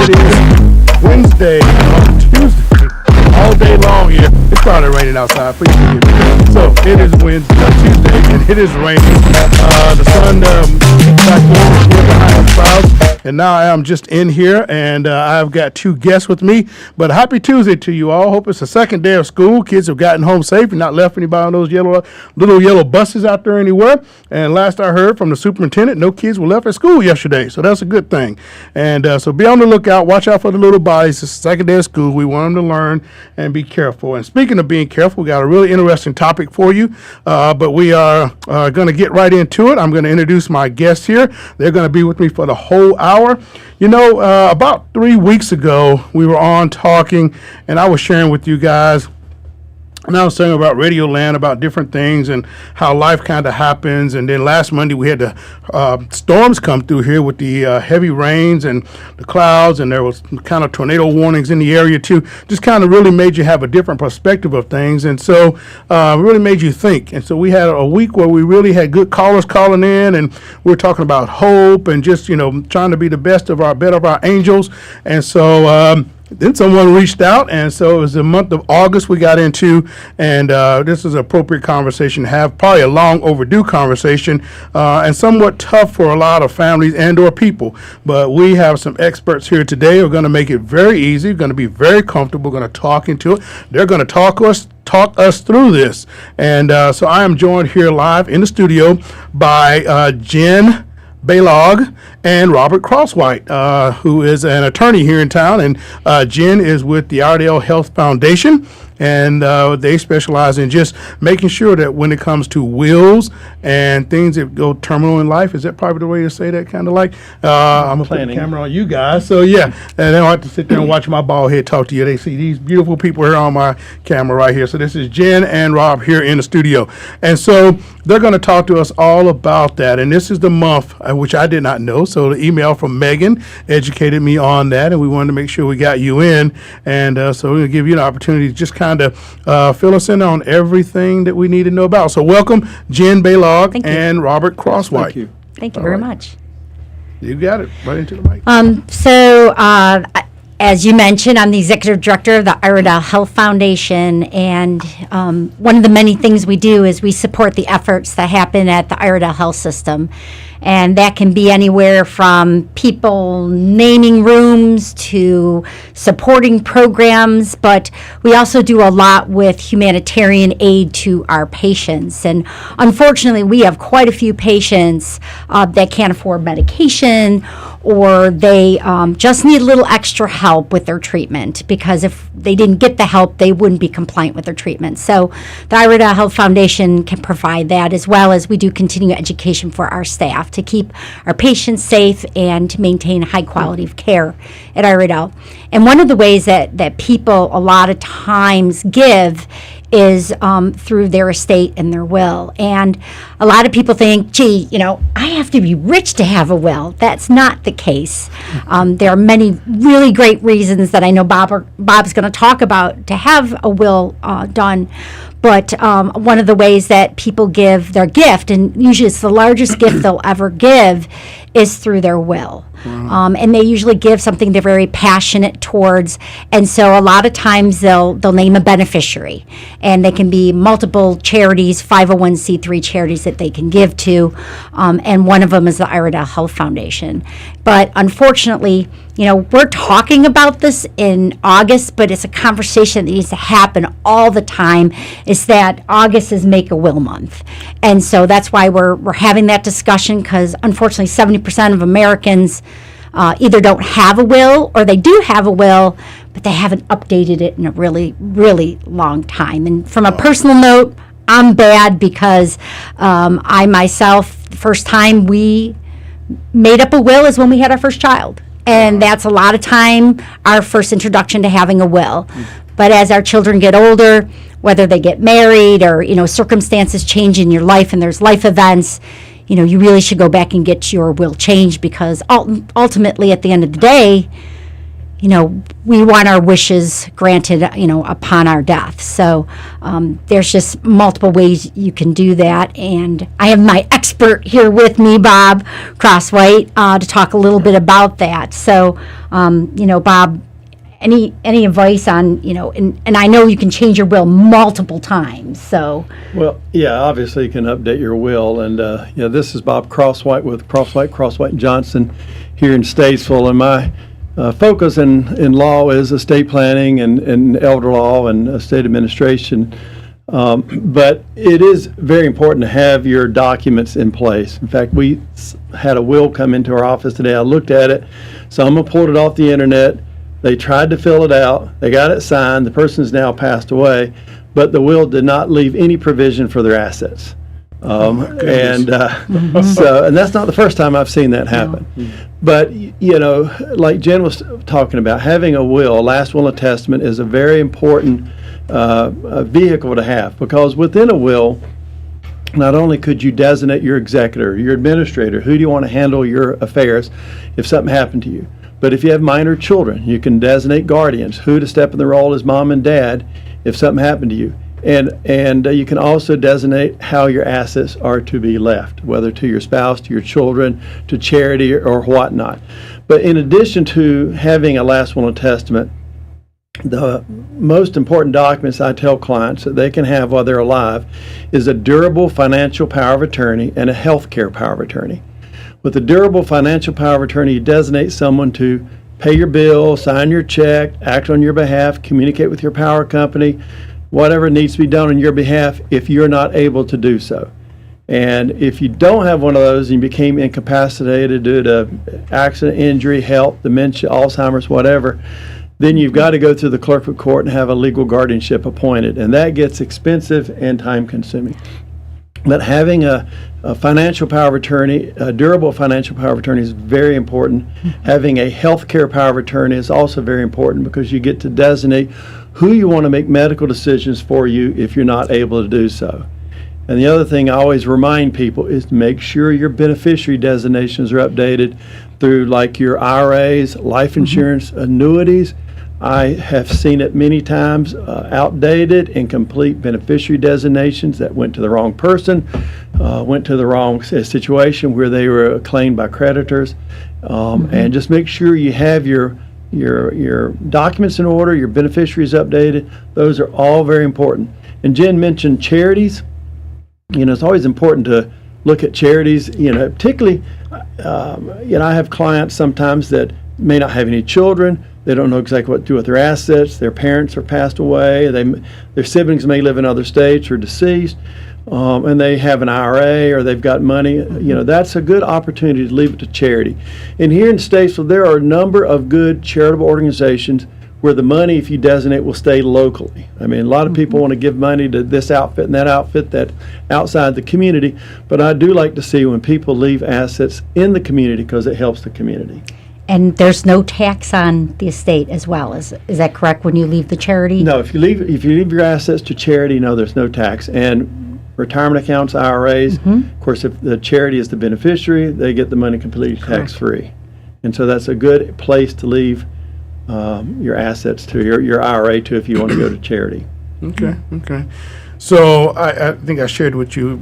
It is Wednesday on Tuesday, all day long here. It's probably raining outside. Please forgive me. So it is Tuesday, and it is raining. The sun back here behind the clouds, and now I am just in here, and I've got two guests with me. But happy Tuesday to you all. Hope it's the second day of school. Kids have gotten home safe and not left anybody on those little yellow buses out there anywhere. And last I heard from the superintendent, no kids were left at school yesterday, so that's a good thing. And so be on the lookout. Watch out for the little bodies. It's the second day of school. We want them to learn and be careful. And speaking of being careful, we got a really interesting topic for you, but we are going to get right into it. I'm going to introduce my guests here. They're going to be with me for the whole hour. You know, about 3 weeks ago, we were on talking, and I was sharing with you guys, and I was saying about Radio Land, about different things and how life kind of happens. And then last Monday we had the storms come through here with the heavy rains and the clouds, and there was kind of tornado warnings in the area too. Just kind of really made you have a different perspective of things, and so really made you think. And so we had a week where we really had good callers calling in, and we were talking about hope and just trying to be the best of our angels. And so then someone reached out, and so it was the month of August we got into, and this is an appropriate conversation to have, probably a long overdue conversation, and somewhat tough for a lot of families and or people. But we have some experts here today who are going to make it very easy, going to be very comfortable, going to talk into it. They're going to talk us through this. And so I am joined here live in the studio by Jen Balog and Robert Crosswhite, who is an attorney here in town, and Jen is with the Iredell Health Foundation, and they specialize in just making sure that when it comes to wills and things that go terminal in life, is that probably the way to say that, kind of like, I'm going to put the camera on you guys, so yeah, and they don't have to sit there and watch my bald head talk to you. They see these beautiful people here on my camera right here. So this is Jen and Rob here in the studio, and so they're going to talk to us all about that. And this is the month, which I did not know, so the email from Megan educated me on that, and we wanted to make sure we got you in, and so we're going to give you an opportunity to just kind of fill us in on everything that we need to know about. So welcome, Jen Balog and Robert Crosswhite. Thank you very much. You got it. Right into the mic. As you mentioned, I'm the executive director of the Iredell Health Foundation, and one of the many things we do is we support the efforts that happen at the Iredell Health System. And that can be anywhere from people naming rooms to supporting programs, but we also do a lot with humanitarian aid to our patients. And unfortunately, we have quite a few patients that can't afford medication, or they just need a little extra help with their treatment, because if they didn't get the help, they wouldn't be compliant with their treatment. So the Iredell Health Foundation can provide that, as well as we do continuing education for our staff to keep our patients safe and to maintain high quality of care at Iredell. And one of the ways that people a lot of times give is through their estate and their will. And a lot of people think, gee, I have to be rich to have a will. That's not the case. There are many really great reasons that I know Bob's going to talk about to have a will done. But one of the ways that people give their gift, and usually it's the largest gift they'll ever give, is through their will. Wow. And they usually give something they're very passionate towards. And so a lot of times they'll name a beneficiary. And they can be multiple charities, 501c3 charities that they can give to. And one of them is the Iredell Health Foundation. But unfortunately, we're talking about this in August, but it's a conversation that needs to happen all the time, is that August is Make a Will Month. And so that's why we're having that discussion, because unfortunately 70% of Americans either don't have a will, or they do have a will, but they haven't updated it in a really, really long time. And from a personal note, I'm bad, because I myself, the first time we made up a will is when we had our first child. And that's a lot of time our first introduction to having a will. But as our children get older, whether they get married or, circumstances change in your life and there's life events, you really should go back and get your will changed, because ultimately at the end of the day, we want our wishes granted, upon our death. So there's just multiple ways you can do that. And I have my expert here with me, Bob Crosswhite, to talk a little bit about that. So, Bob, any advice on, and I know you can change your will multiple times, so. Well, yeah, obviously you can update your will. And, this is Bob Crosswhite with Crosswhite and Johnson here in Statesville. And my focus in law is estate planning and elder law and estate administration. But it is very important to have your documents in place. In fact, we had a will come into our office today. I looked at it. Someone pulled it off the internet. They tried to fill it out. They got it signed. The person's now passed away, but the will did not leave any provision for their assets. And that's not the first time I've seen that happen. No. But, like Jen was talking about, having a will, a last will and testament, is a very important vehicle to have, because within a will, not only could you designate your executor, your administrator, who do you want to handle your affairs if something happened to you, but if you have minor children, you can designate guardians, who to step in the role as mom and dad if something happened to you. And you can also designate how your assets are to be left, whether to your spouse, to your children, to charity, or whatnot. But in addition to having a last will and testament, the most important documents I tell clients that they can have while they're alive is a durable financial power of attorney and a health care power of attorney. With a durable financial power of attorney, you designate someone to pay your bill, sign your check, act on your behalf, communicate with your power company, whatever needs to be done on your behalf if you're not able to do so. And if you don't have one of those and you became incapacitated due to accident, injury, health, dementia, Alzheimer's, whatever, then you've got to go through the clerk of court and have a legal guardianship appointed. And that gets expensive and time consuming. But having a financial power of attorney, a durable financial power of attorney, is very important. Having a health care power of attorney is also very important, because you get to designate who you want to make medical decisions for you if you're not able to do so. And the other thing I always remind people is to make sure your beneficiary designations are updated through, like, your IRAs, life insurance, annuities. I have seen it many times, outdated, incomplete beneficiary designations that went to the wrong person, went to the wrong situation where they were claimed by creditors. And just make sure you have your documents in order, your beneficiaries updated. Those are all very important. And Jen mentioned charities. It's always important to look at charities, particularly, I have clients sometimes that may not have any children. They don't know exactly what to do with their assets. Their parents are passed away. Their siblings may live in other states or deceased, and they have an IRA or they've got money. That's a good opportunity to leave it to charity. And here in Statesville, there are a number of good charitable organizations where the money, if you designate, will stay locally. I mean, a lot of people want to give money to this outfit and that outfit that outside the community, but I do like to see when people leave assets in the community, because it helps the community. And there's no tax on the estate as well, is that correct, when you leave the charity? No, if you leave your assets to charity, no, there's no tax. And retirement accounts, IRAs, of course, if the charity is the beneficiary, they get the money completely tax-free. And so that's a good place to leave your assets to, your IRA to, if you want to go to charity. Okay. So I think I shared with you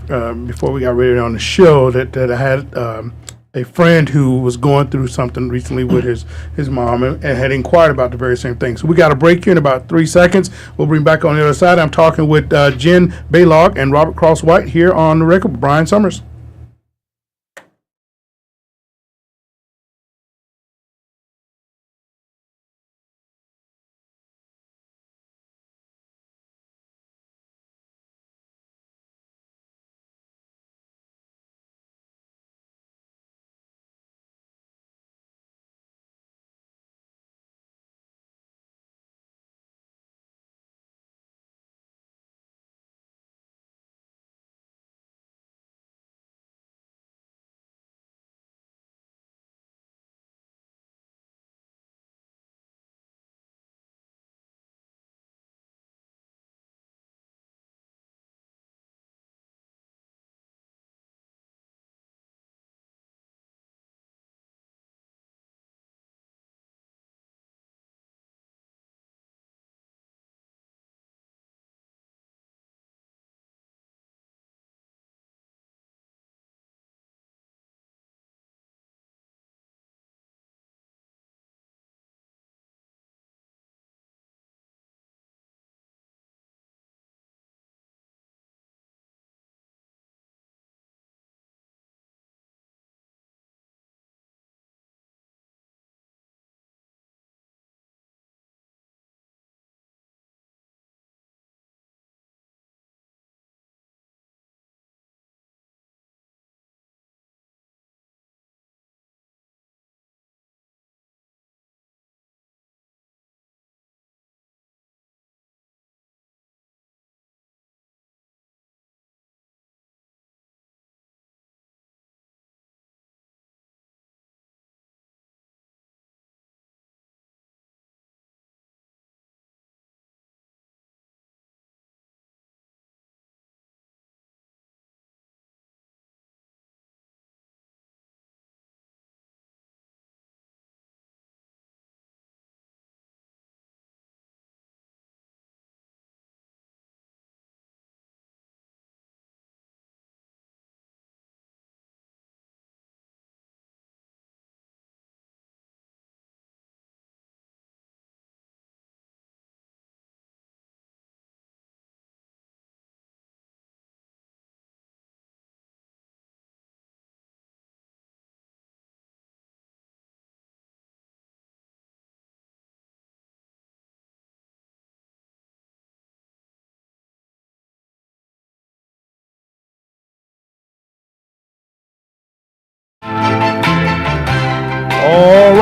before we got ready on the show that I had a friend who was going through something recently with his mom and had inquired about the very same thing. So we got a break here in about 3 seconds. We'll bring back on the other side. I'm talking with Jen Balog and Robert Crosswhite here on the record with Brian Summers.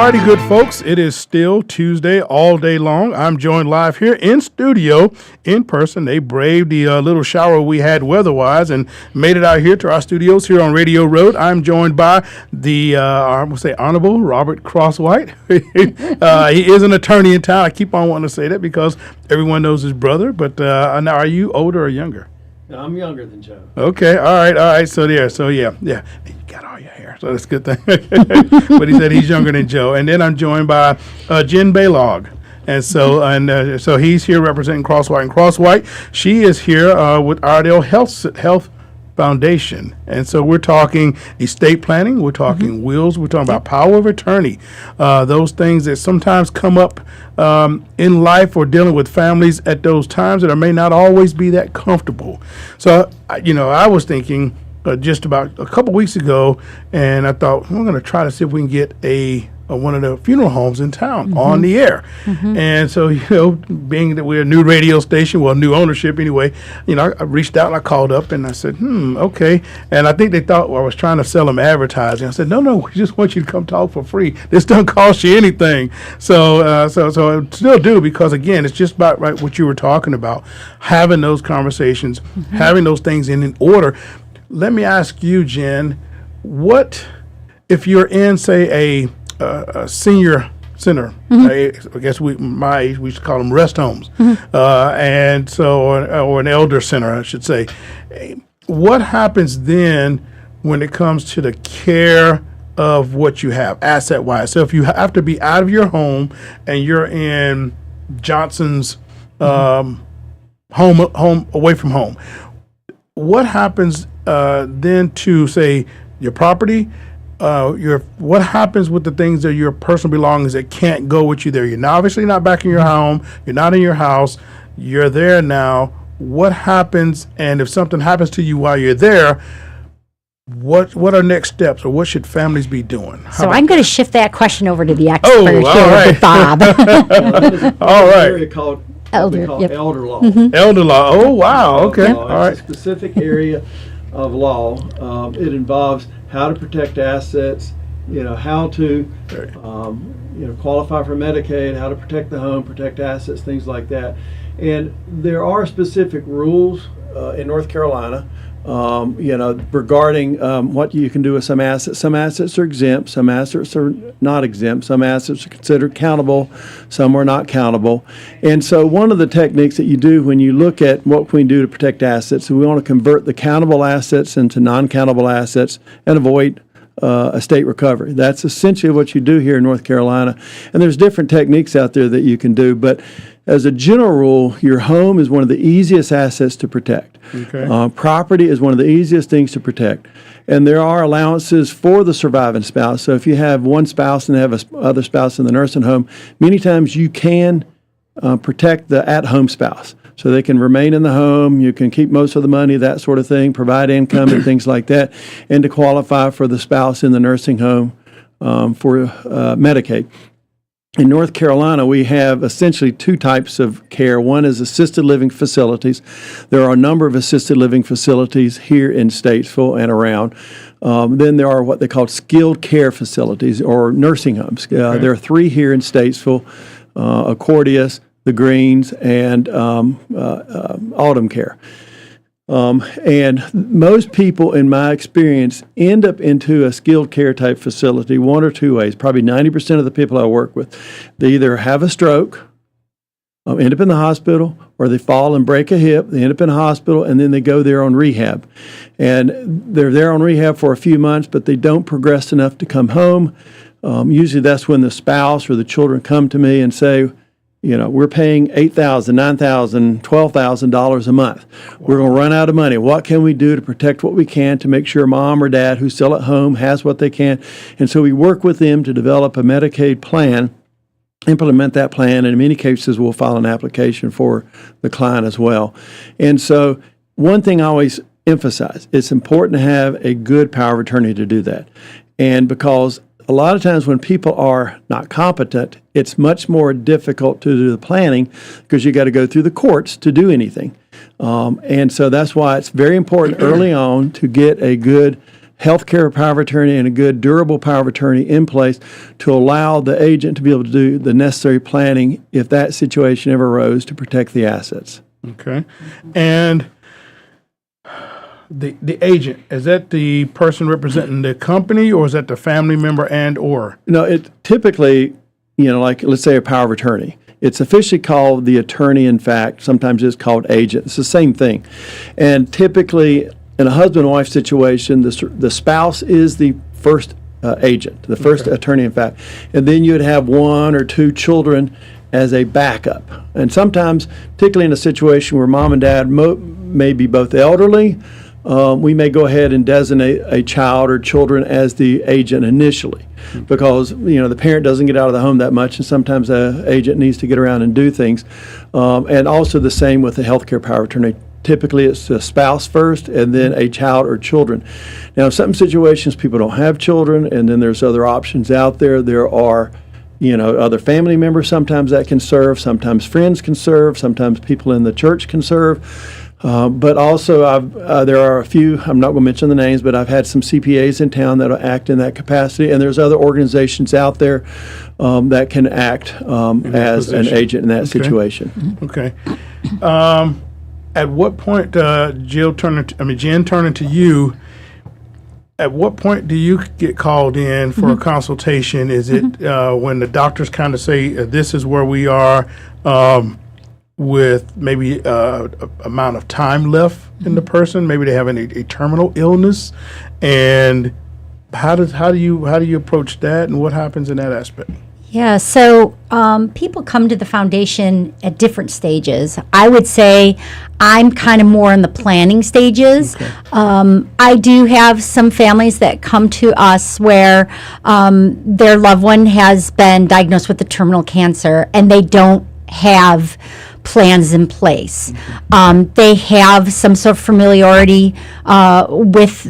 righty, good folks. It is still Tuesday all day long. I'm joined live here in studio, in person. They braved the little shower we had weather-wise and made it out here to our studios here on Radio Road. I'm joined by the, I would say, Honorable Robert Crosswhite. He is an attorney in town. I keep on wanting to say that because everyone knows his brother. But now, are you older or younger? No, I'm younger than Joe. Okay, all right. So yeah. You got all your hair, so that's a good thing. But he said he's younger than Joe. And then I'm joined by Jen Balog. And so he's here representing Crosswhite and Crosswhite. She is here with Iredell Health Foundation. And so we're talking estate planning, we're talking wills, we're talking about power of attorney, those things that sometimes come up in life or dealing with families at those times that may not always be that comfortable. So, I was thinking just about a couple weeks ago, and I thought, we're going to try to see if we can get one of the funeral homes in town on the air. And so, being that we're a new radio station, new ownership anyway, I reached out and I called up and I said, okay. And I think they thought I was trying to sell them advertising. I said, no, we just want you to come talk for free. This doesn't cost you anything. So I still do, because again, it's just about what you were talking about, having those conversations, having those things in order. Let me ask you, Jen, what if you're in, say, a senior center? I guess my age, we used to call them rest homes, and so or an elder center, I should say. What happens then when it comes to the care of what you have, asset wise? So if you have to be out of your home and you're in Johnson's home away from home, what happens then to, say, your property? What happens with the things that your personal belongings that can't go with you there? You're obviously not back in your home. You're not in your house. You're there now. What happens? And if something happens to you while you're there, what are next steps, or what should families be doing? So I'm going to shift that question over to the expert all here right. with Bob. All right. Area called Elder law. Elder law. Oh, wow. Okay. Elder law. All right. It's a specific area of law. It involves how to protect assets, how to, qualify for Medicaid, how to protect the home, protect assets, things like that. And there are specific rules in North Carolina, regarding what you can do with some assets. Some assets are exempt, some assets are not exempt, some assets are considered countable, some are not countable. And so one of the techniques that you do when you look at what can we do to protect assets, we want to convert the countable assets into non-countable assets and avoid estate recovery. That's essentially what you do here in North Carolina. And there's different techniques out there that you can do, but as a general rule, your home is one of the easiest assets to protect. Okay. Property is one of the easiest things to protect. And there are allowances for the surviving spouse. So if you have one spouse and have other spouse in the nursing home, many times you can protect the at-home spouse. So they can remain in the home, you can keep most of the money, that sort of thing, provide income and things like that, and to qualify for the spouse in the nursing home for Medicaid. In North Carolina, we have essentially two types of care. One is assisted living facilities. There are a number of assisted living facilities here in Statesville and around. Then there are what they call skilled care facilities or nursing homes. There are three here in Statesville, Accordius, the Greens, and Autumn Care. And most people, in my experience, end up into a skilled care type facility one or two ways. Probably 90% of the people I work with, they either have a stroke, end up in the hospital, or they fall and break a hip, they end up in a hospital, and then they go there on rehab. And they're there on rehab for a few months, but they don't progress enough to come home. Usually that's when the spouse or the children come to me and say, we're paying $8,000, $9,000, $12,000 a month. We're going to run out of money. What can we do to protect what we can to make sure mom or dad who's still at home has what they can? And so we work with them to develop a Medicaid plan, implement that plan, and in many cases we'll file an application for the client as well. And so one thing I always emphasize, it's important to have a good power of attorney to do that. And because a lot of times when people are not competent, it's much more difficult to do the planning because you got to go through the courts to do anything. And so that's why it's very important early on to get a good healthcare power of attorney and a good durable power of attorney in place to allow the agent to be able to do the necessary planning if that situation ever arose to protect the assets. Okay. And the agent, is that the person representing the company, or is that the family member and or? No, it typically, like let's say a power of attorney. It's officially called the attorney in fact. Sometimes it's called agent. It's the same thing. And typically in a husband and wife situation, the spouse is the first agent, the first attorney in fact. And then you'd have one or two children as a backup. And sometimes, particularly in a situation where mom and dad may be both elderly, we may go ahead and designate a child or children as the agent initially, because the parent doesn't get out of the home that much, and sometimes the agent needs to get around and do things. And also the same with the healthcare power of attorney. Typically, it's the spouse first, and then a child or children. Now, in some situations, people don't have children, and then there's other options out there. There are other family members sometimes that can serve, sometimes friends can serve, sometimes people in the church can serve. But also, there are a few, I'm not going to mention the names, but I've had some CPAs in town that will act in that capacity, and there's other organizations out there that can act as an agent in that situation. Okay. At what point, Jen, turning to you, at what point do you get called in for a consultation? Is it when the doctors kind of say, this is where we are, with maybe amount of time left in the person? Maybe they have a terminal illness, and how do you approach that, and what happens in that aspect? Yeah, so people come to the foundation at different stages. I would say I'm kind of more in the planning stages. Okay. I do have some families that come to us where their loved one has been diagnosed with a terminal cancer, and they don't have plans in place. They have some sort of familiarity with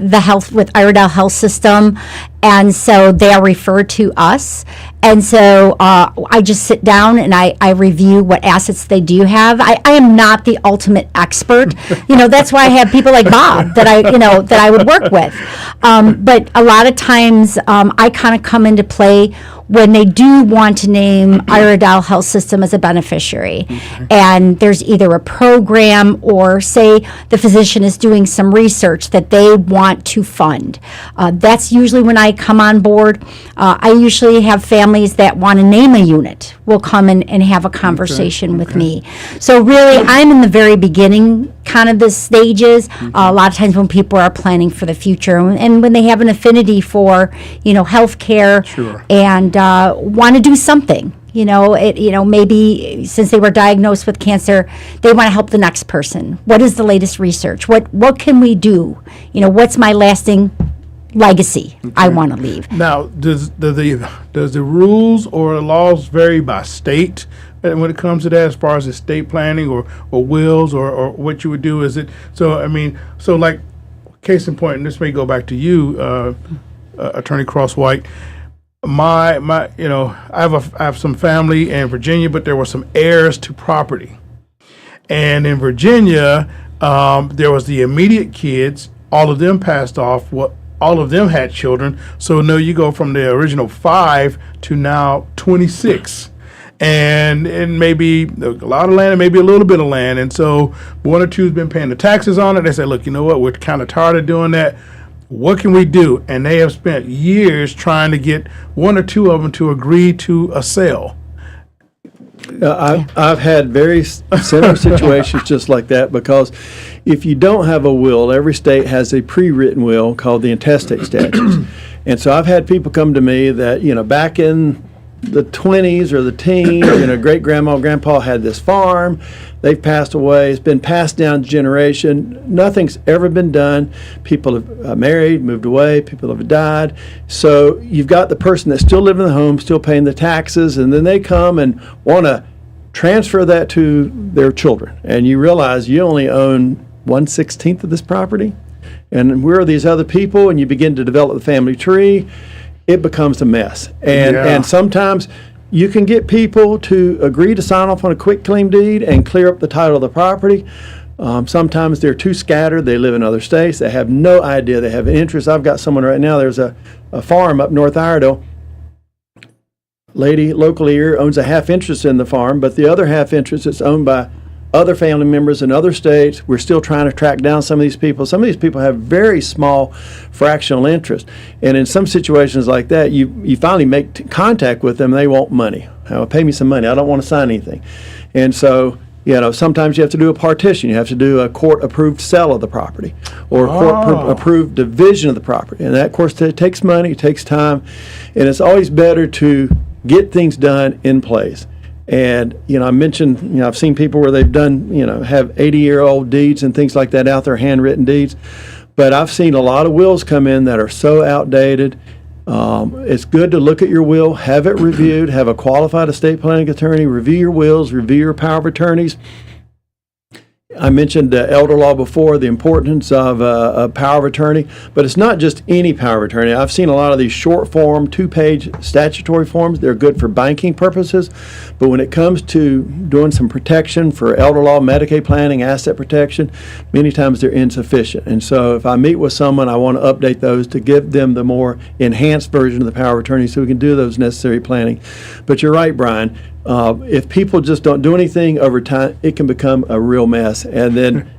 Iredell Health System, and so they are referred to us. And so I just sit down and I review what assets they do have. I am not the ultimate expert. That's why I have people like Bob that I would work with. But a lot of times I kind of come into play when they do want to name Iredell Health System as a beneficiary. And there's either a program, or say the physician is doing some research that they want to fund. That's usually when I come on board. I usually have families that want to name a unit will come and have a conversation with me. So really, I'm in the very beginning kind of the stages. A lot of times when people are planning for the future, and when they have an affinity for healthcare, and want to do something. Maybe since they were diagnosed with cancer, they want to help the next person. What is the latest research? What can we do? What's my lasting legacy I want to leave? Now, does the rules or the laws vary by state when it comes to that, as far as estate planning or wills or what you would do? Is it so like, case in point, and this may go back to you, Attorney Crosswhite. I have some family in Virginia, but there were some heirs to property, and in Virginia, there was the immediate kids. All of them passed off. All of them had children. So no, you go from the original 5 to now 26, and maybe a lot of land and maybe a little bit of land, and so one or two has been paying the taxes on it. They say, look, you know what? We're kind of tired of doing that. What can we do? And they have spent years trying to get one or two of them to agree to a sale. I've had very similar situations just like that, because if you don't have a will, every state has a pre-written will called the intestate statutes. And so I've had people come to me that, back in the 20s or the teens, great-grandma, grandpa had this farm. They've passed away. It's been passed down generation. Nothing's ever been done. People have married, moved away. People have died. So you've got the person that's still living in the home, still paying the taxes, and then they come and want to transfer that to their children. And you realize you only own 1/16 of this property. And where are these other people? And you begin to develop the family tree. It becomes a mess. And sometimes you can get people to agree to sign off on a quitclaim deed and clear up the title of the property, Sometimes they're too scattered. They live in other states. They have no idea. They have an interest. I've got someone right now. There's a farm up North Iredell. Lady locally here owns a half interest in the farm, but the other half interest is owned by other family members in other states. We're still trying to track down some of these people. Some of these people have very small fractional interest. And in some situations like that, you finally make contact with them. They want money. Pay me some money. I don't want to sign anything. And so, sometimes you have to do a partition. You have to do a court-approved sale of the property or a court-approved division of the property. And that, of course, takes money, it takes time. And it's always better to get things done in place. And, I mentioned, I've seen people where they've done, have 80-year-old deeds and things like that out there, handwritten deeds. But I've seen a lot of wills come in that are so outdated. It's good to look at your will, have it reviewed, have a qualified estate planning attorney review your wills, review your power of attorneys. I mentioned elder law before, the importance of a power of attorney, but it's not just any power of attorney. I've seen a lot of these short form, 2-page statutory forms. They're good for banking purposes, but when it comes to doing some protection for elder law, Medicaid planning, asset protection, many times they're insufficient. And so if I meet with someone, I want to update those to give them the more enhanced version of the power of attorney so we can do those necessary planning. But you're right, Brian. If people just don't do anything over time, it can become a real mess. And then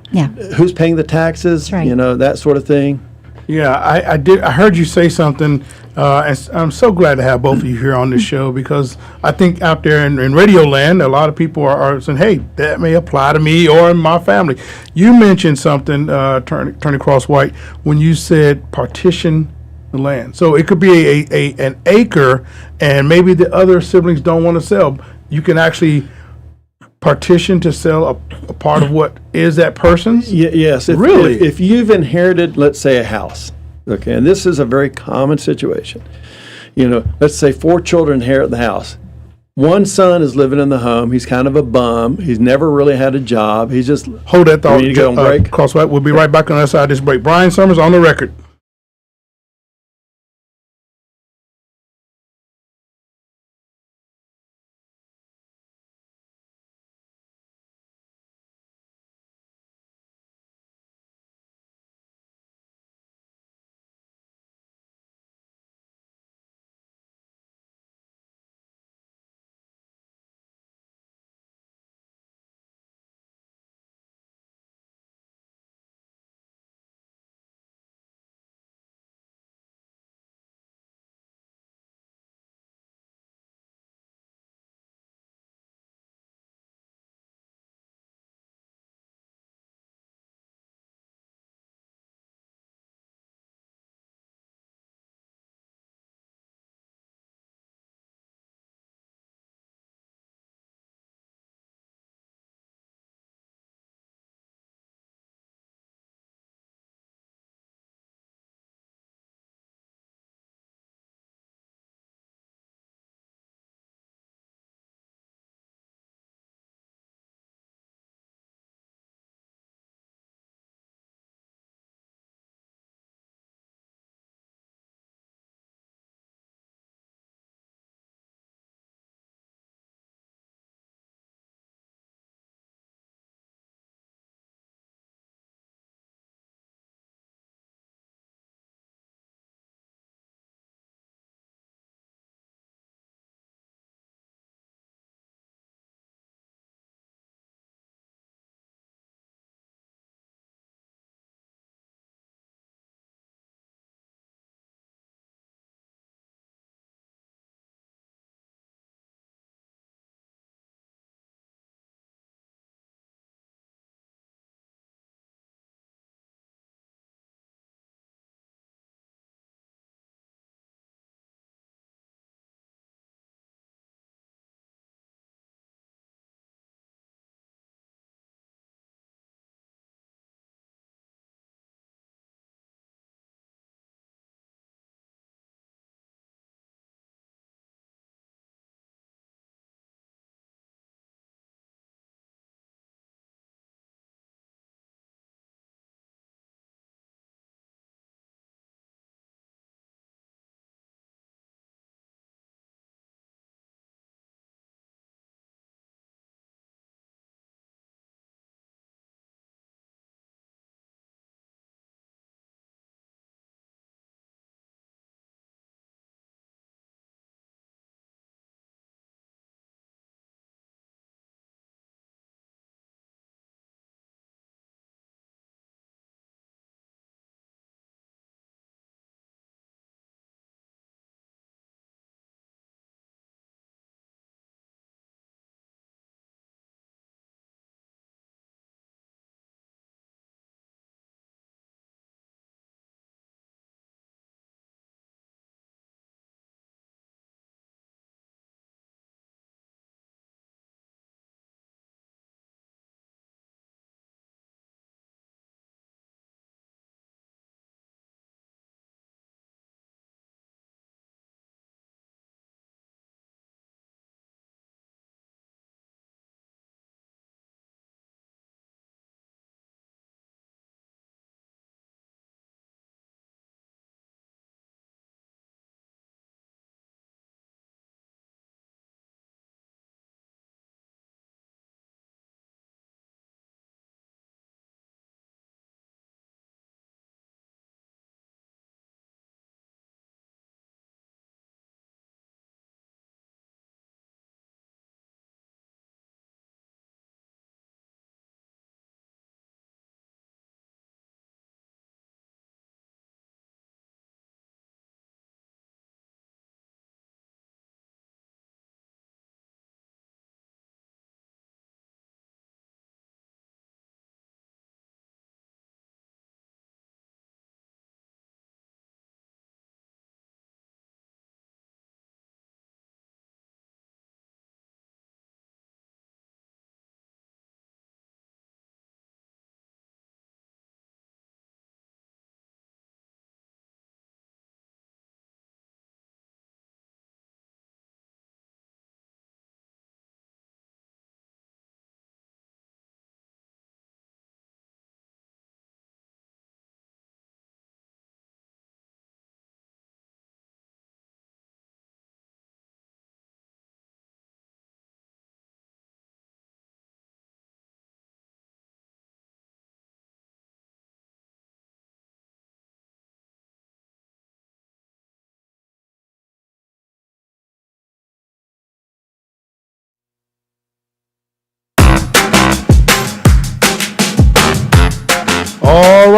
who's paying the taxes, right. That sort of thing. Yeah, I heard you say something, and I'm so glad to have both of you here on this show because I think out there in radio land, a lot of people are saying, hey, that may apply to me or my family. You mentioned something, Attorney Crosswhite, when you said partition the land. So it could be an acre, and maybe the other siblings don't want to sell. You can actually partition to sell a part of what is that person's? Yes. Really? If you've inherited, let's say, a house, okay, and this is a very common situation. Let's say 4 children inherit the house. One son is living in the home. He's kind of a bum. He's never really had a job. He's just hold that thought. Ready to go on break. Crosswhite. We'll be right back on the other side of this break. Brian Summers on the record.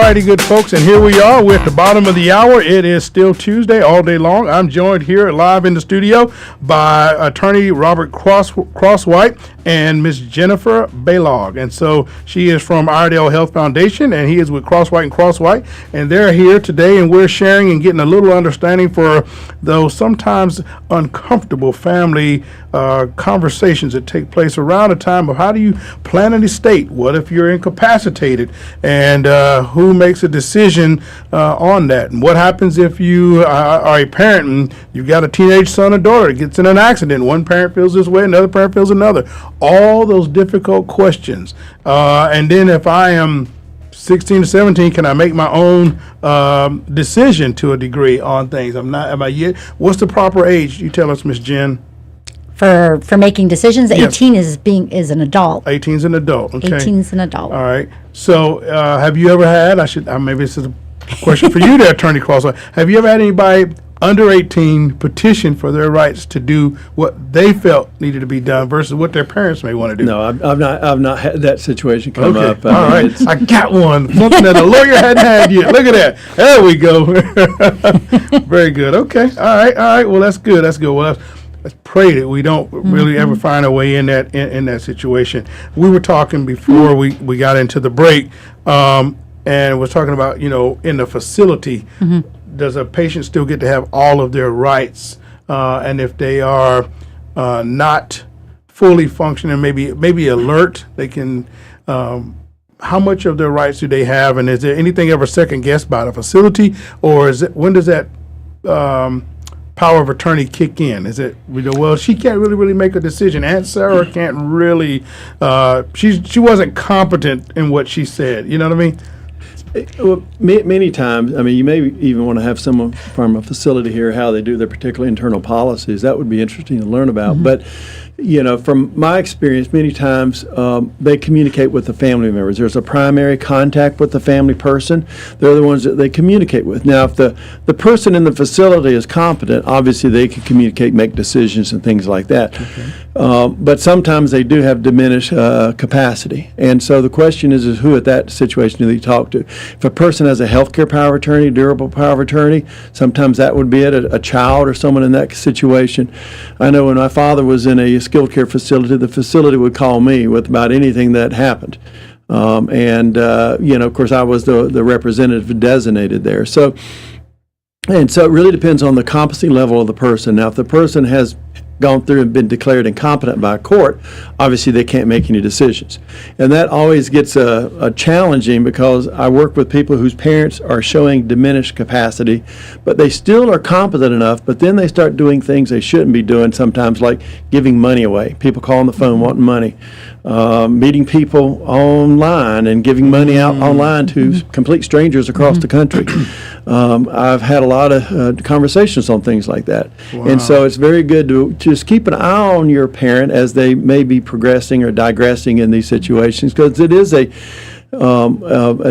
righty, good folks, and here we are. We're at the bottom of the hour. It is still Tuesday all day long. I'm joined here live in the studio by attorney Robert Crosswhite and Miss Jennifer Balog. And so she is from Iredell Health Foundation, and he is with Crosswhite and Crosswhite. And they're here today, and we're sharing and getting a little understanding for those sometimes uncomfortable family conversations that take place around a time of how do you plan an estate? What if you're incapacitated? And who makes a decision on that? And what happens if you are a parent and you've got a teenage son or daughter that gets in an accident? One parent feels this way, another parent feels another. All those difficult questions. And then if I am 16 to 17, can I make my own decision to a degree on things? Am I yet? What's the proper age? You tell us, Miss Jen. For making decisions, Yes. 18 is an adult. 18 is an adult. Okay. 18 is an adult. All right. So, have you ever had? Maybe this is a question for you, there, Attorney Crosswhite. Have you ever had anybody under 18 petition for their rights to do what they felt needed to be done versus what their parents may want to do? No, I've not had that situation come up. All right. I got one. Something that a lawyer hadn't had yet. Look at that. There we go. Very good. Okay. All right. Well, that's good. Well, let's pray that we don't really ever find a way in that situation. We were talking before we got into the break, and was talking about, in the facility, does a patient still get to have all of their rights? And if they are not fully functioning, maybe alert, they can. How much of their rights do they have? And is there anything ever second guessed by the facility, or when does that power of attorney kick in? Is it, well, she can't really make a decision. Aunt Sarah can't really, she wasn't competent in what she said. You know what I mean? Well, many times, you may even want to have someone from a facility here, how they do their particular internal policies. That would be interesting to learn about. But, from my experience, many times they communicate with the family members. There's a primary contact with the family person. They're the ones that they communicate with. Now, if the person in the facility is competent, obviously they can communicate, make decisions, and things like that. Okay. But sometimes they do have diminished capacity. And so the question is who at that situation do they talk to? If a person has a healthcare power of attorney, durable power of attorney, sometimes that would be it, a child or someone in that situation. I know when my father was in a skilled care facility, the facility would call me with about anything that happened. Of course, I was the representative designated there. So it really depends on the competency level of the person. Now, if the person has gone through and been declared incompetent by a court, obviously they can't make any decisions. And that always gets challenging because I work with people whose parents are showing diminished capacity, but they still are competent enough, but then they start doing things they shouldn't be doing sometimes, like giving money away. People call on the phone wanting money. Meeting people online and giving money out online to complete strangers across the country. I've had a lot of conversations on things like that. Wow. And so it's very good to just keep an eye on your parent as they may be progressing or digressing in these situations, because it is a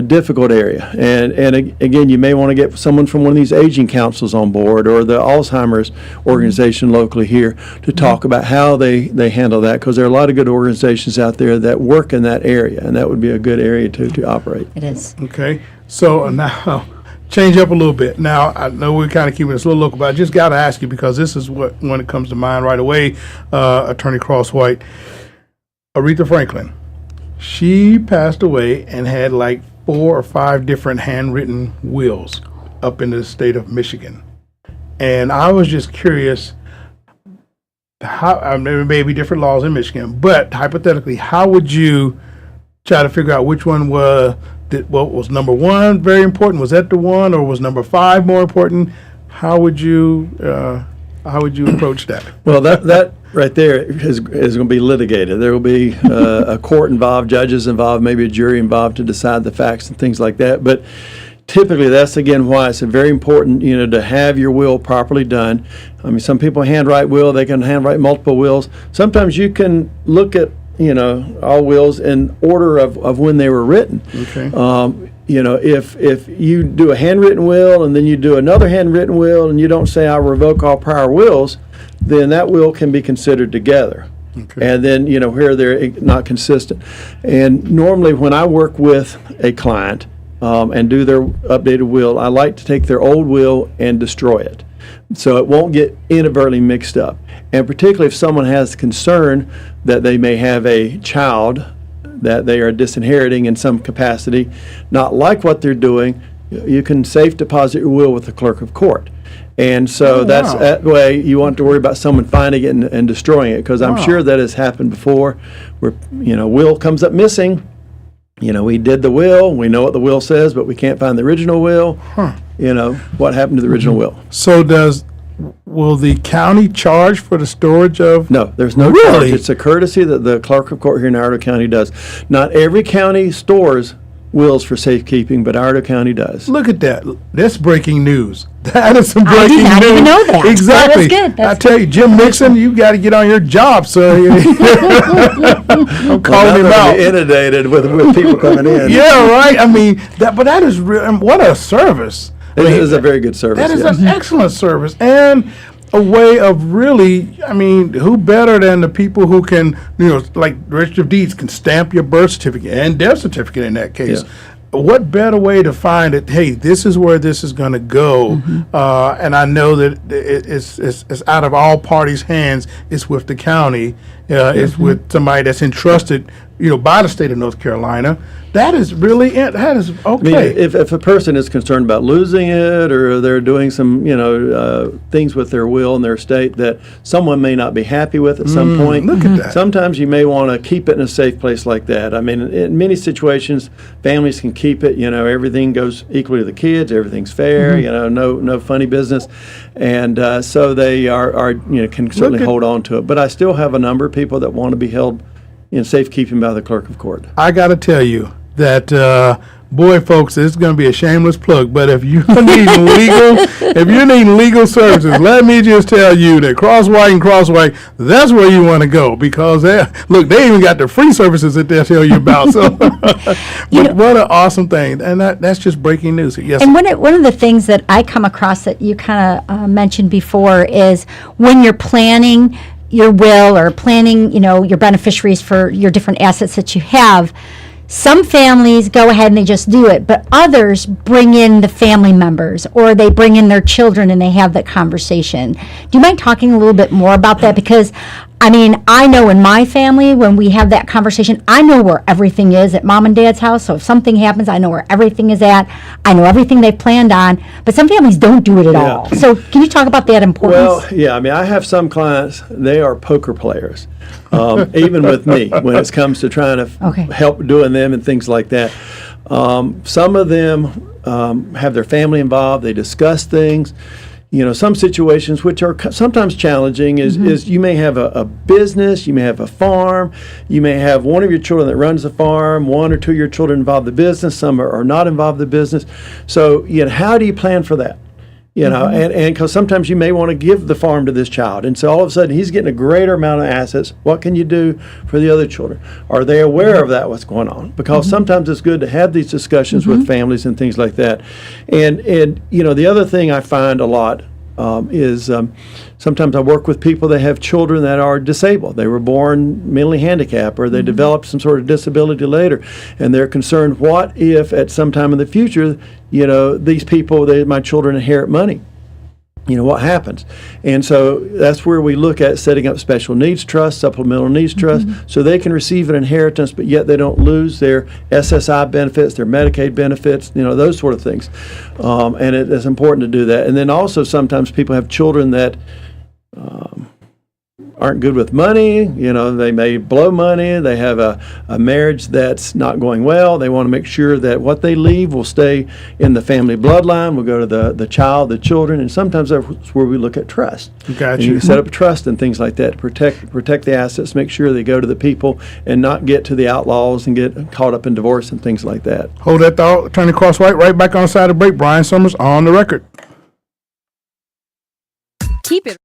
difficult area. And again, you may want to get someone from one of these aging councils on board or the Alzheimer's organization locally here to talk about how they handle that, because there are a lot of good organizations out there that work in that area, and that would be a good area to operate. It is. Okay. So now, change up a little bit. Now, I know we're kind of keeping this a little local, but I just got to ask you, because this is when it comes to mind right away, Attorney Crosswhite. Aretha Franklin. She passed away and had like 4 or 5 different handwritten wills up in the state of Michigan. And I was just curious, there may be different laws in Michigan, but hypothetically, how would you try to figure out which one was number 1 very important? Was that the one, or was number 5 more important? How would you approach that? Well, that right there is going to be litigated. There will be a court involved, judges involved, maybe a jury involved to decide the facts and things like that. But typically, that's again why it's very important, to have your will properly done. Some people handwrite will; they can handwrite multiple wills. Sometimes you can look at all wills in order of when they were written. Okay. If you do a handwritten will and then you do another handwritten will and you don't say I revoke all prior wills, then that will can be considered together. Okay. And then, where they're not consistent. And normally when I work with a client, and do their updated will, I like to take their old will and destroy it, so it won't get inadvertently mixed up. And particularly if someone has concern that they may have a child that they are disinheriting in some capacity, not like what they're doing, you can safe deposit your will with the clerk of court. And so that's that way you want to worry about someone finding it and destroying it, because I'm sure that has happened before where, will comes up missing. We did the will, we know what the will says, but we can't find the original will. What happened to the original will? So will the county charge for the storage of? No, there's no charge. It's a courtesy that the clerk of court here in Iredell County does. Not every county stores wills for safekeeping, but Iredell County does. Look at that. That's breaking news. That is some breaking news. I didn't even know that. Exactly. That was good. I tell you, Jim Nixon, you got to get on your job, sir. I'm calling him out. Inundated with people coming in. Yeah, right. I mean, but that is real. What a service. It is a very good service. That is an excellent service, and a way of really, who better than the people who can, like Register of Deeds can stamp your birth certificate and death certificate in that case. Yeah. What better way to find it? Hey, this is where this is going to go, and I know that it's out of all parties' hands. It's with the county. It's with somebody that's entrusted, by the state of North Carolina. That is really it. That is okay. If a person is concerned about losing it, or they're doing some things with their will and their estate that someone may not be happy with at some point, look at that. Sometimes you may want to keep it in a safe place like that. In many situations, families can keep it. Everything goes equally to the kids. Everything's fair. No funny business, and so they are can certainly hold on to it. But I still have a number of people that want to be held in safekeeping by the clerk of court. I got to tell you that, boy, folks, this is going to be a shameless plug. But if you need legal services, let me just tell you that Crosswhite, that's where you want to go, because they even got the free services that they'll tell you about. So, but what an awesome thing, and that's just breaking news. Yes. And one of the things that I come across that you kind of mentioned before is when you're planning your will or planning, your beneficiaries for your different assets that you have, some families go ahead and they just do it, but others bring in the family members, or they bring in their children and they have that conversation. Do you mind talking a little bit more about that? Because I know in my family, when we have that conversation, I know where everything is at mom and dad's house. So if something happens, I know where everything is at. I know everything they've planned on, but some families don't do it at all. So can you talk about that importance? Well, yeah, I have some clients, they are poker players, even with me, when it comes to trying to help doing them and things like that. Some of them have their family involved. They discuss things. Some situations which are sometimes challenging is you may have a business, you may have a farm, you may have one of your children that runs the farm, one or two of your children involved in the business, some are not involved in the business. So, how do you plan for that? And because sometimes you may want to give the farm to this child, and so all of a sudden he's getting a greater amount of assets. What can you do for the other children? Are they aware of that, what's going on? Because sometimes it's good to have these discussions with families and things like that. And the other thing I find a lot is sometimes I work with people that have children that are disabled. They were born mentally handicapped, or they developed some sort of disability later, and they're concerned, what if at some time in the future, these people, my children inherit money? What happens? And so that's where we look at setting up special needs trusts, supplemental needs trusts, so they can receive an inheritance, but yet they don't lose their SSI benefits, their Medicaid benefits, those sort of things. And it is important to do that. And then also sometimes people have children that aren't good with money. They may blow money. They have a marriage that's not going well. They want to make sure that what they leave will stay in the family bloodline, will go to the child, the children, and sometimes that's where we look at trust. Gotcha. You set up a trust and things like that to protect the assets, make sure they go to the people and not get to the outlaws and get caught up in divorce and things like that. Hold that thought. Attorney Crosswhite, right back on the side of the break. Brian Summers on the record. Keep it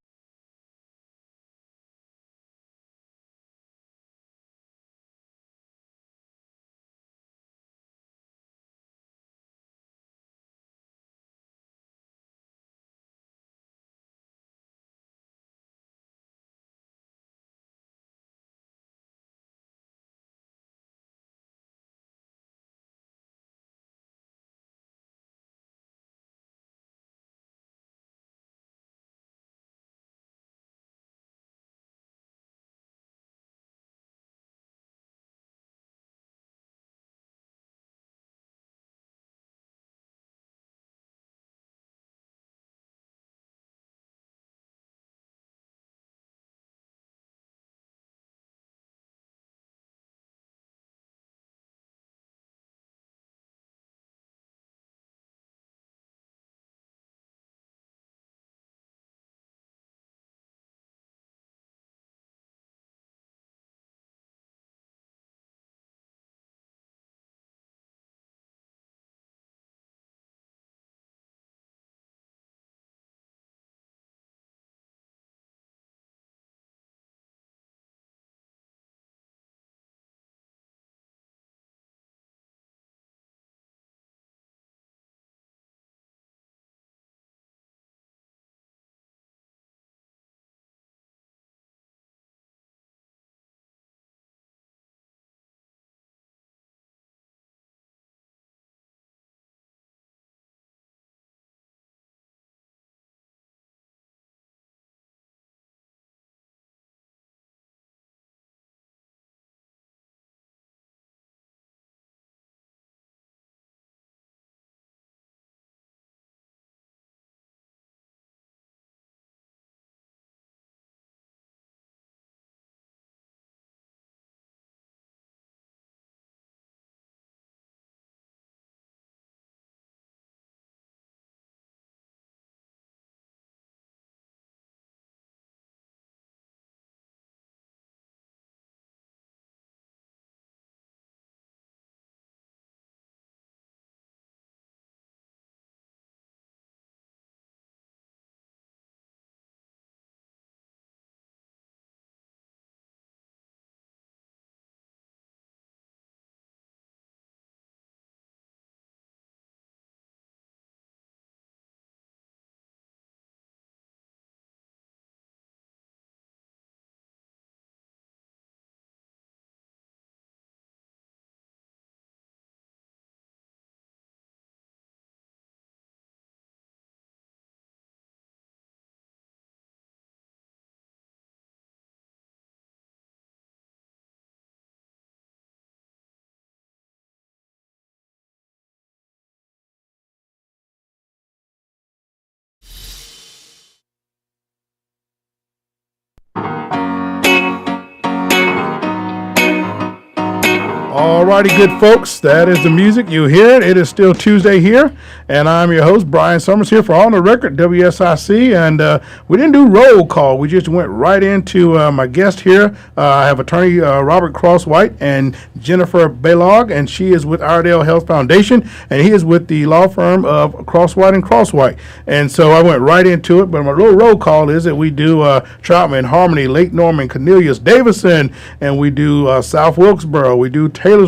All righty, good folks. That is the music. You hear it. It is still Tuesday here, and I'm your host, Brian Summers, here for On the Record, WSIC. And we didn't do roll call. We just went right into my guest here. I have attorney Robert Crosswhite and Jennifer Balog, and she is with Iredell Health Foundation, and he is with the law firm of Crosswhite and Crosswhite. And so I went right into it. But my little roll call is that we do Troutman, Harmony, Lake Norman, Cornelius, Davison, and we do South Wilkesboro. We do Taylorsville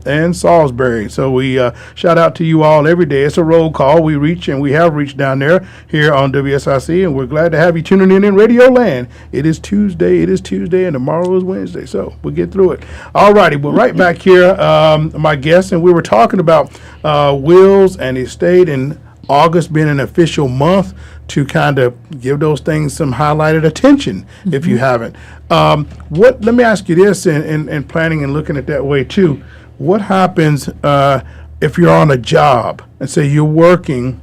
and Salisbury. So we shout out to you all every day. It's a roll call. We reach, and we have reached down there here on WSIC, and we're glad to have you tuning in Radio Land. It is Tuesday, and tomorrow is Wednesday. So we'll get through it. All righty. Well, right back here, my guest, and we were talking about wills and estate, and August being an official month to kind of give those things some highlighted attention, if you haven't. Let me ask you this, in planning and looking at that way too. What happens if you're on a job and say you're working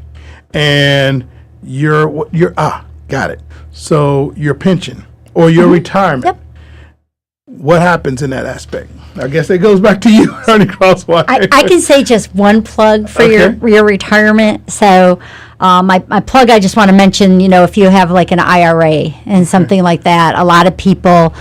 and got it. So your pension or your retirement. Yep. What happens in that aspect? I guess it goes back to you, Ernie Crosswhite. I can say just one plug for your retirement. So my plug, I just want to mention, if you have like an IRA and something like that, a lot of people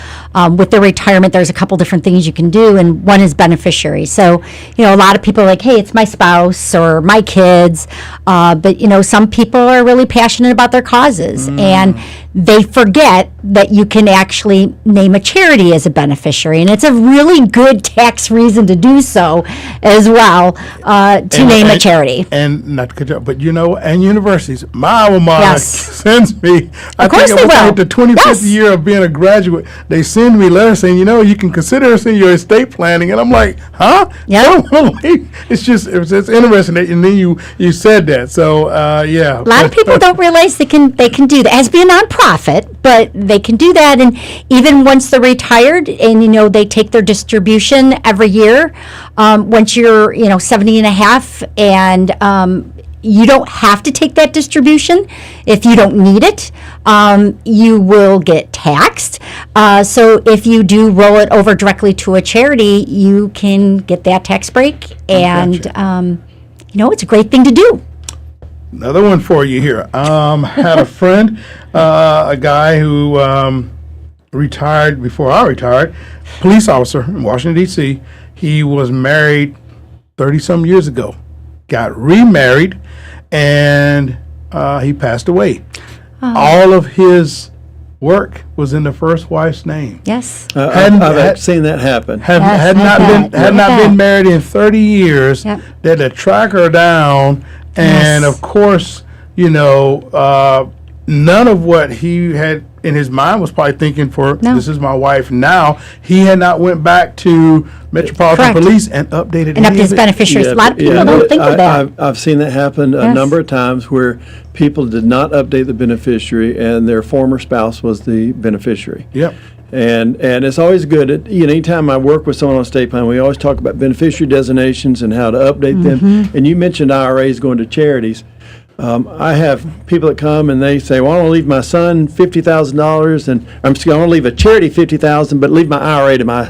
with their retirement, there's a couple different things you can do, and one is beneficiary. So, a lot of people are like, hey, it's my spouse or my kids, but, some people are really passionate about their causes, and they forget that you can actually name a charity as a beneficiary, and it's a really good tax reason to do so as well, to name a charity. And not to cut you off, but and universities, my alma mater sends me. I think it was like the 25th year of being a graduate. They send me letters saying, you can consider us in your estate planning, and I'm like, huh? Yeah. It's interesting, and then you said that. So yeah. A lot of people don't realize they can do that as being a nonprofit, but they can do that, and even once they're retired, and they take their distribution every year. Once you're 70 and a half, and you don't have to take that distribution if you don't need it. You will get taxed. So if you do roll it over directly to a charity, you can get that tax break, and it's a great thing to do. Another one for you here. Had a friend, a guy who retired before I retired, police officer in Washington, D.C. He was married 30-some years ago, got remarried, and he passed away. All of his work was in the first wife's name. Yes. I've seen that happen. Had not been married in 30 years. Yep. They had to track her down, and of course, none of what he had in his mind was probably thinking this is my wife now. He had not went back to Metropolitan Police and updated his beneficiaries. A lot of people don't think of that. I've seen that happen a number of times where people did not update the beneficiary and their former spouse was the beneficiary. Yep. And it's always good. Anytime I work with someone on estate plan, we always talk about beneficiary designations and how to update them. And you mentioned IRAs going to charities. I have people that come and they say, well, I want to leave my son $50,000, and I want to leave a charity $50,000, but leave my IRA to my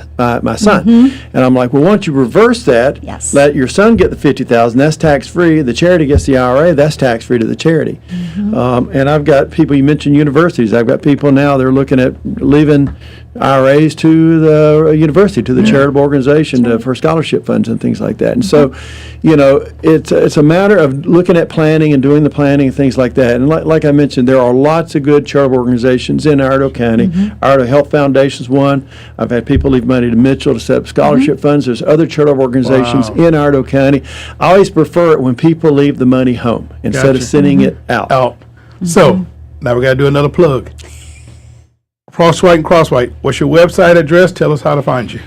son. And I'm like, well, why don't you reverse that? Yes. Let your son get the $50,000. That's tax free. The charity gets the IRA. That's tax free to the charity. And I've got people. You mentioned universities. I've got people now. They're looking at leaving IRAs to the university, to the charitable organization, for scholarship funds and things like that. And so, it's a matter of looking at planning and doing the planning and things like that. And like I mentioned, there are lots of good charitable organizations in Iredell County. Iredell Health Foundation is one. I've had people leave money to Mitchell to set up scholarship funds. There's other charitable organizations in Iredell County. I always prefer it when people leave the money home instead of sending it out. So now we got to do another plug. Crosswhite and Crosswhite. What's your website address? Tell us how to find you.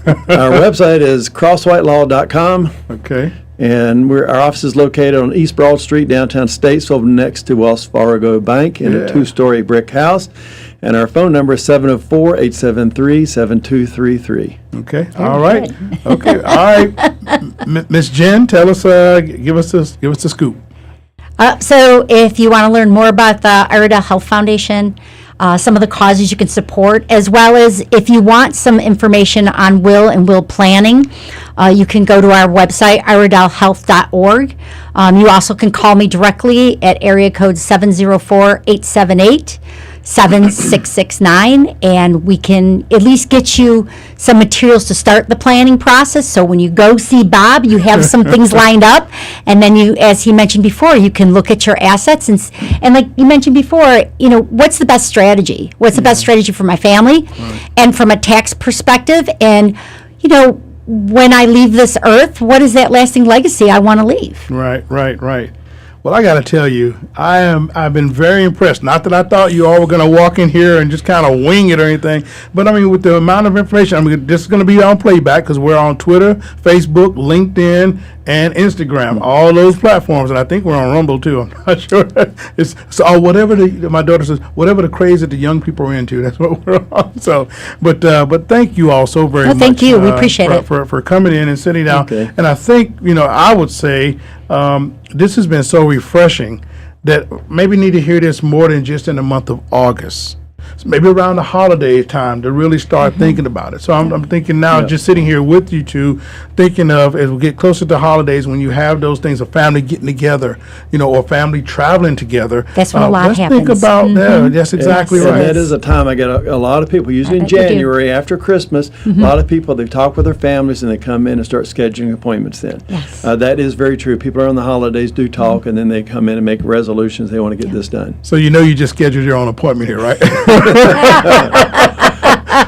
Our website is crosswhitelaw.com. Okay. And our office is located on East Broad Street, downtown Statesville, next to Wells Fargo Bank in a 2-story brick house. And our phone number is 704-873-7233. Okay. All right. Okay. All right. Miss Jen, tell us, give us the scoop. So if you want to learn more about the Iredell Health Foundation, some of the causes you can support, as well as if you want some information on will and will planning, you can go to our website, iredellhealth.org. You also can call me directly at area code 704-878-7669, and we can at least get you some materials to start the planning process. So when you go see Bob, you have some things lined up, and then you, as he mentioned before, you can look at your assets and like you mentioned before, what's the best strategy? What's the best strategy for my family, and from a tax perspective, and when I leave this earth, what is that lasting legacy I want to leave? Right. Well, I got to tell you, I've been very impressed. Not that I thought you all were going to walk in here and just kind of wing it or anything, but I mean, with the amount of information, this is going to be on playback because we're on Twitter, Facebook, LinkedIn, and Instagram, all those platforms, and I think we're on Rumble too. I'm not sure. So whatever my daughter says, whatever the craze that the young people are into, that's what we're on. So, but thank you all so very much. Thank you. We appreciate it for coming in and sitting down. Okay. And I think I would say this has been so refreshing that maybe need to hear this more than just in the month of August. So maybe around the holiday time to really start thinking about it. So I'm thinking now, just sitting here with you two, thinking of as we get closer to holidays, when you have those things of family getting together, or family traveling together. That's when a lot let's happens. think about that. That's exactly And right. that is a time I get a lot of people, usually in bet you do. January after Christmas, a lot of people, they talk with their families and they come in and start scheduling appointments then. Yes. That is very true. People are on the holidays, do talk, and then they come in and make resolutions. They want to get this done. So you just scheduled your own appointment here, right?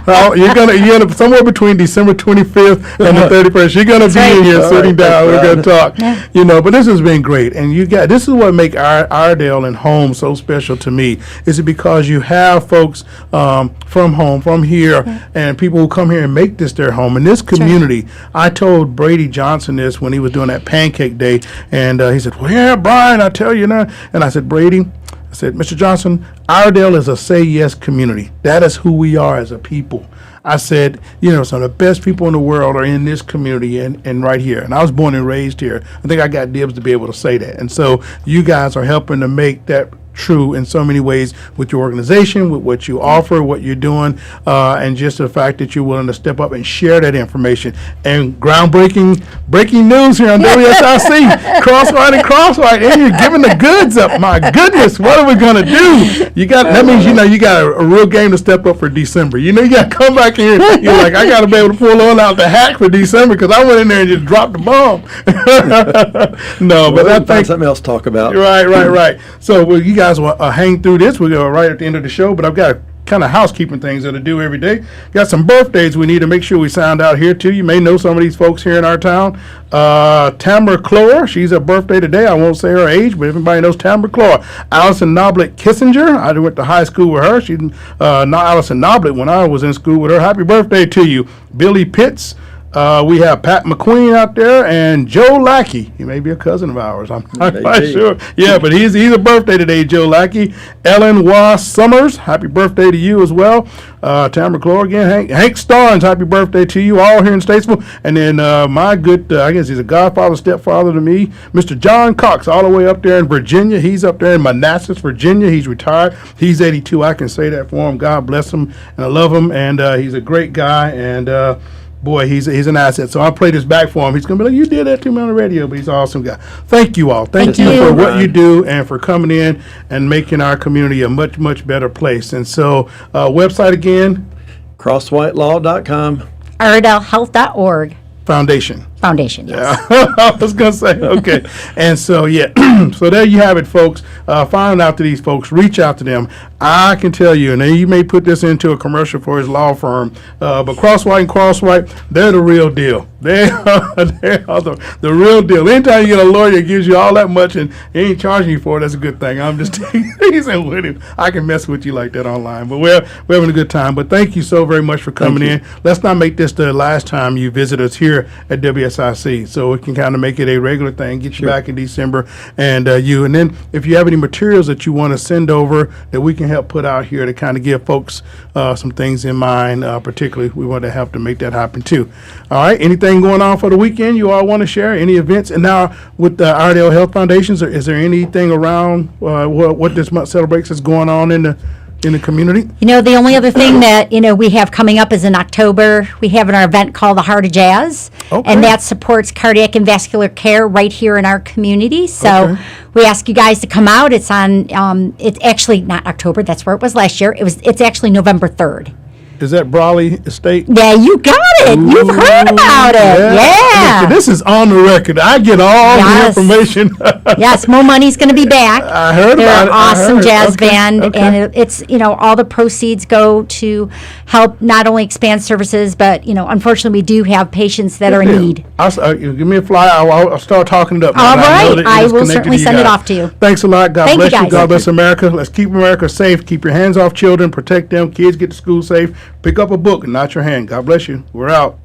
Well, you're gonna somewhere between December 25th and the 31st. You're gonna be in here sitting down. We're gonna talk. But this has been great, and this is what make Iredell and home so special to me. Is it because you have folks from home, from here, and people who come here and make this their home. In this community, I told Brady Johnson this when he was doing that pancake day, and he said, "Well, yeah, Brian, I tell you now," and I said, "Brady." I said, Mr. Johnson, Iredell is a say yes community. That is who we are as a people. I said, some of the best people in the world are in this community and right here. And I was born and raised here. I think I got dibs to be able to say that. And so you guys are helping to make that true in so many ways with your organization, with what you offer, what you're doing, and just the fact that you're willing to step up and share that information. And breaking news here on WSIC, Crosswhite, and you're giving the goods up. My goodness, what are we gonna do? That means you got a real game to step up for December. You got to come back in. You're like, I got to be able to pull on out the hack for December because I went in there and just dropped the bomb. No, but I think find something else to talk about. Right. So you guys will hang through this. We'll go right at the end of the show, but I've got kind of housekeeping things that I do every day. Got some birthdays we need to make sure we sound out here too. You may know some of these folks here in our town. Tamara Clore, she's a birthday today. I won't say her age, but everybody knows Tamara Clore. Allison Noblet Kissinger, I went to high school with her. She's not Allison Noblet when I was in school with her. Happy birthday to you. Billy Pitts. We have Pat McQueen out there and Joe Lackey. He may be a cousin of ours. I'm not quite sure. Yeah, but he's a birthday today, Joe Lackey. Ellen Wass Summers, happy birthday to you as well. Tamara Clore again. Hank Starnes, happy birthday to you, all here in Statesville. And then my good, I guess he's a godfather, stepfather to me, Mr. John Cox, all the way up there in Virginia. He's up there in Manassas, Virginia. He's retired. He's 82. I can say that for him. God bless him, and I love him. And he's a great guy. And boy, he's an asset. So I'll play this back for him. He's going to be like, you did that to me on the radio, but he's an awesome guy. Thank you all. Thank you for what you do and for coming in and making our community a much, much better place. And so website again? Crosswhitelaw.com. IredellHealth.org. Foundation, yes. Yeah, I was going to say, okay. And so, so there you have it, folks. Find out to these folks. Reach out to them. I can tell you, and you may put this into a commercial for his law firm, but Crosswhite, they're the real deal. They are the real deal. Anytime you get a lawyer that gives you all that much and he ain't charging you for it, that's a good thing. I'm just teasing with him. I can mess with you like that online, but we're having a good time. But thank you so very much for coming in. Let's not make this the last time you visit us here at WSIC, so we can kind of make it a regular thing, get you back in December, and then if you have any materials that you want to send over that we can help put out here to kind of give folks some things in mind, particularly we want to help to make that happen too. All right, anything going on for the weekend you all want to share, any events? And now with the Iredell Health Foundation, is there anything around what this month celebrates is going on in the in the community? You know, the only other thing that, we have coming up is in October, we have an event called the Heart of Jazz. Okay. And that supports cardiac and vascular care right here in our community. So Okay. we ask you guys to come out. It's on, it's actually not October, that's where it was last year. It's actually November 3rd. Is that Brawley Estate? Yeah, you got it. You've heard about it. Yeah. Look, this is on the record. I get all Yes. the information. Yes, Mo Money's going to be back. I heard They're about an it. I awesome heard. jazz Okay, band, okay. and it's all the proceeds go to help not only expand services, but unfortunately we do have patients that are in need. Give me a flyer. I'll start talking it up. All now. I know right. that I it is will connected certainly to you send it guys. off to you. Thanks a lot. God Thank you, bless you. guys. God bless America. Let's keep America safe. Keep your hands off children. Protect them. Kids get to school safe. Pick up a book and not your hand. God bless you. We're out.